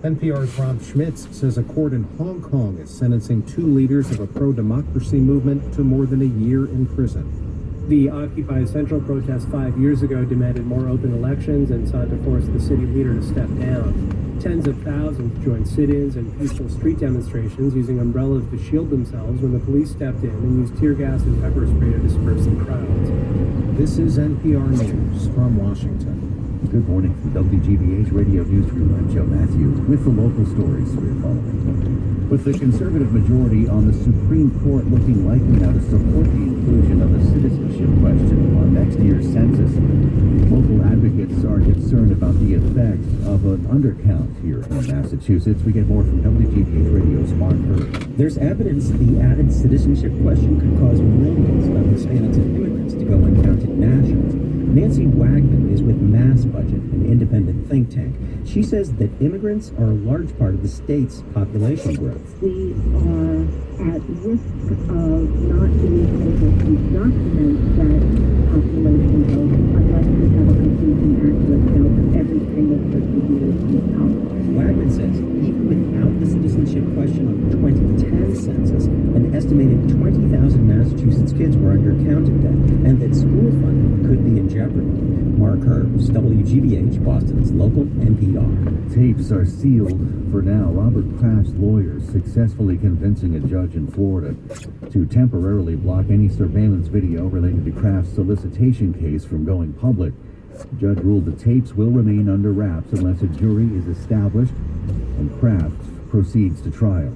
NPR's Rob Schmitz says a court in Hong Kong is sentencing two leaders of a pro-democracy movement to more than a year in prison. The Occupy Central protest 5 years ago demanded more open elections and sought to force the city leader to step down. Tens of thousands joined sit-ins and peaceful street demonstrations using umbrellas to shield themselves when the police stepped in and used tear gas and pepper spray to disperse the crowds. This is NPR News from Washington. Good morning from WGBH Radio Newsroom. I'm Joe Matthew with the local stories we're following. With the conservative majority on the Supreme Court looking likely now to support the inclusion of a citizenship question on next year's census, local advocates are concerned about the effects of an undercount here in Massachusetts. We get more from WGBH Radio's Mark Hurd. There's evidence the added citizenship question could cause millions of Hispanics and immigrants to go uncounted nationally. Nancy Wagman is with Mass Budget, an independent think tank. She says that immigrants are a large part of the state's population growth. We are at risk of not being able to document that population growth unless we have a complete and accurate count of every single person who lives in the house. Wagman says even without the citizenship question on the 2010 census, an estimated 20,000 Massachusetts kids were undercounted then, and that school funding could be in jeopardy. Mark Herbst, WGBH, Boston's local NPR. Tapes are sealed for now. Robert Kraft's lawyers successfully convincing a judge in Florida to temporarily block any surveillance video related to Kraft's solicitation case from going public. The judge ruled the tapes will remain under wraps unless a jury is established and Kraft proceeds to trial.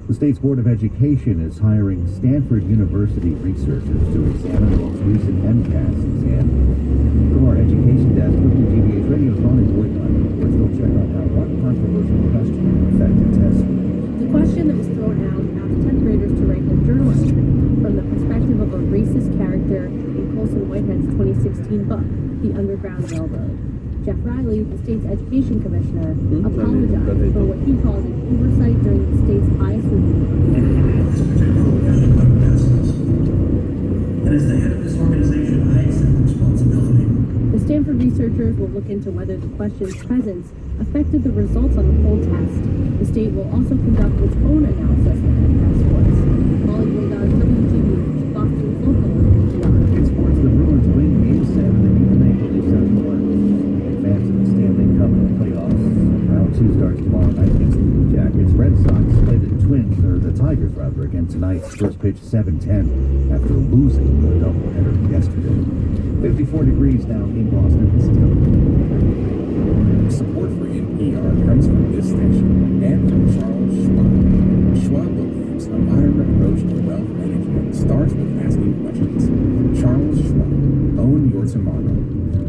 The state's Board of Education is hiring Stanford University researchers to examine the most recent MCAS exam. From our education desk, WGBH Radio's Ronnie Boycott. Let's go check out how one controversial question affected tests. The question that was thrown out asked 10th graders to write a journal entry from the perspective of a racist character in Colson Whitehead's 2016 book, The Underground Railroad. Jeff Riley, the state's education commissioner, apologized for what he called an oversight during the state's highest review. And as the head of this organization, I accept responsibility. The Stanford researchers will look into whether the question's presence affected the results on the poll test. The state will also conduct its own analysis of MCAS scores. Molly Bulldog, WGBH, Boston's local NPR. In sports, the Bruins win Game 7 and even Maple Leafs have won. Advance in the Stanley Cup playoffs. Round 2 starts tomorrow night against the Blue Jackets. Red Sox play the Tigers again tonight. First pitch 7:10 after losing the doubleheader yesterday. 54 degrees now in Boston. This is Support for NPR comes from this station and from Charles Schwab. Schwab believes a modern approach to wealth management starts with asking questions. Charles Schwab. Own your tomorrow.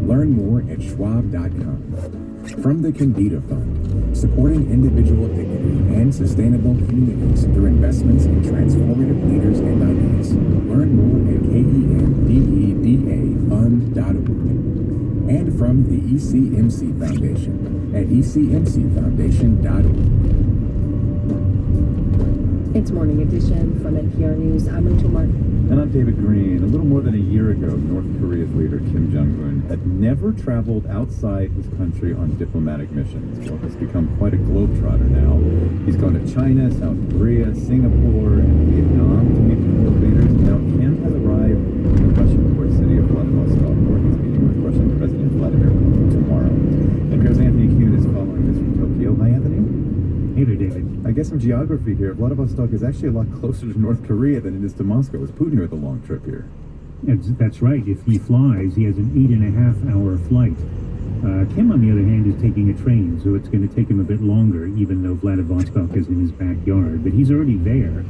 Learn more at schwab.com. From the Condita Fund, supporting individual dignity and sustainable communities through investments in transformative leaders and ideas. Learn more at kendedafund.org. And from the ECMC Foundation at ecmcfoundation.org. It's Morning Edition from NPR News. I'm Rachel Martin. And I'm David Green. A little more than a year ago, North Korea's leader Kim Jong-un had never traveled outside his country on diplomatic missions. Well, he's become quite a globetrotter now. He's gone to China, South Korea, Singapore, and Vietnam to meet with world leaders. Now, Kim has arrived in the Russian port city of Vladivostok, where he's meeting with Russian President Vladimir Putin tomorrow. NPR's Anthony Kuhn is following this from Tokyo. Hi, Anthony. Hey there, David. I guess some geography here. Vladivostok is actually a lot closer to North Korea than it is to Moscow. Is Putin with a long trip here? That's right. If he flies, he has an 8.5-hour flight. Kim, on the other hand, is taking a train, so it's going to take him a bit longer, even though Vladivostok is in his backyard. But he's already there.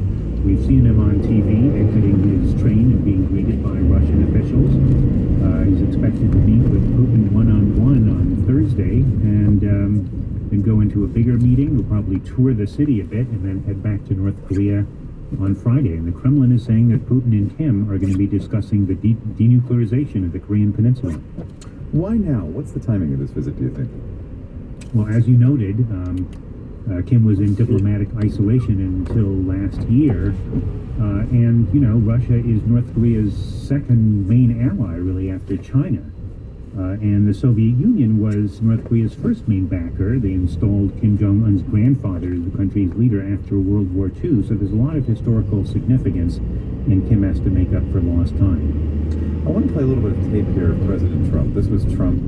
We've seen him on TV exiting his train and being greeted by Russian officials. He's expected to meet with Putin one-on-one on Thursday, and then go into a bigger meeting. We'll probably tour the city a bit and then head back to North Korea on Friday. And the Kremlin is saying that Putin and Kim are going to be discussing the denuclearization of the Korean Peninsula. Why now? What's the timing of this visit, do you think? Well, as you noted, Kim was in diplomatic isolation until last year. And, you know, Russia is North Korea's second main ally, really, after China. And the Soviet Union was North Korea's first main backer. They installed Kim Jong-un's grandfather as the country's leader after World War II. So there's a lot of historical significance, and Kim has to make up for lost time. I want to play a little bit of tape here of President Trump. This was Trump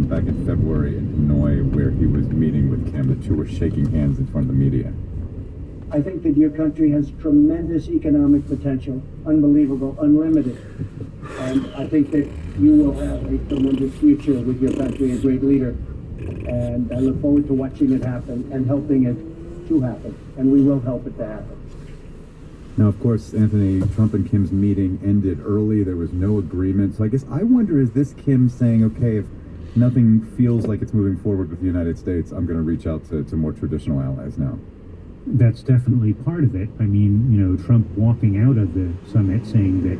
back in February in Hanoi, where he was meeting with Kim. The two were shaking hands in front of the media. I think that your country has tremendous economic potential, unbelievable, unlimited. And I think that you will have a tremendous future with your country, a great leader. And I look forward to watching it happen and helping it to happen. And we will help it to happen. Now, of course, Anthony, Trump and Kim's meeting ended early. There was no agreement. So I guess I wonder, is this Kim saying, okay, if nothing feels like it's moving forward with the United States, I'm going to reach out to more traditional allies now? That's definitely part of it. I mean, Trump walking out of the summit saying that,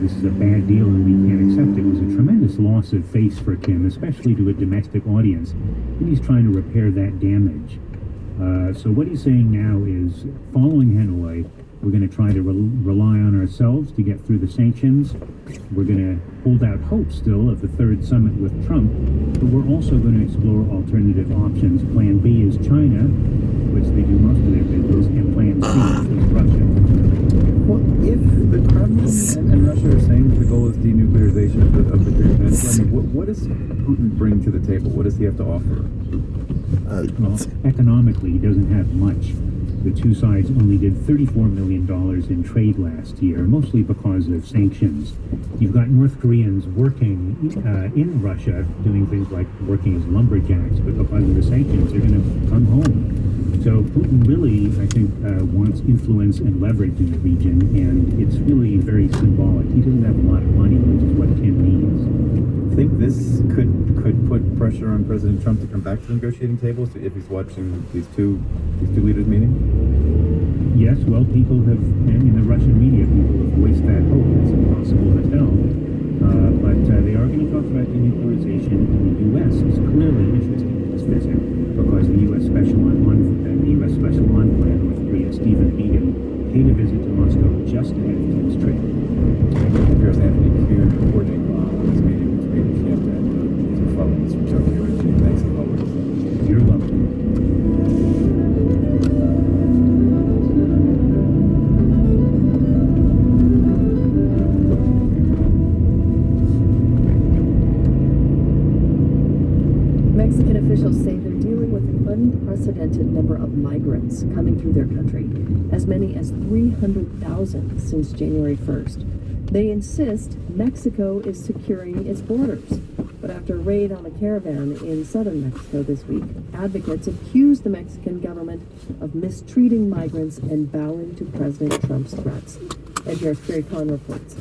this is a bad deal and we can't accept it was a tremendous loss of face for Kim, especially to a domestic audience. And he's trying to repair that damage. So what he's saying now is, following Hanoi, we're going to try to rely on ourselves to get through the sanctions. We're going to hold out hope still of the third summit with Trump, but we're also going to explore alternative options. Plan B is China, which they do most of their business, and Plan C is Russia. Well, if the Kremlin and Russia are saying that the goal is denuclearization of the Korean Peninsula, I mean, what does Putin bring to the table? What does he have to offer? Well, economically, he doesn't have much. The two sides only did $34 million in trade last year, mostly because of sanctions. You've got North Koreans working in Russia, doing things like working as lumberjacks, but because of the sanctions, they're going to come home. So Putin really, I think, wants influence and leverage in the region, and it's really very symbolic. He doesn't have a lot of money, which is what Kim needs. Think this could put pressure on President Trump to come back to the negotiating tables if he's watching these two leaders meeting? Yes, well, people have, in the Russian media, people have voiced that hope. It's impossible to tell. But they are going to talk about denuclearization, and the U.S. is clearly interested in this visit because the U.S. Special Envoy on North Korea, Stephen Biegun, paid a visit to Moscow just ahead of Kim's trip. Here's Anthony Kuhn reporting on this meeting between Kim and his followers from Tokyo. Thanks as always. You're welcome. Mexican officials say they're dealing with an unprecedented number of migrants coming through their country, as many as 300,000 since January 1st. They insist Mexico is securing its borders. But after a raid on a caravan in southern Mexico this week, advocates accused the Mexican government of mistreating migrants and bowing to President Trump's threats. NPR's Carrie Kahn reports.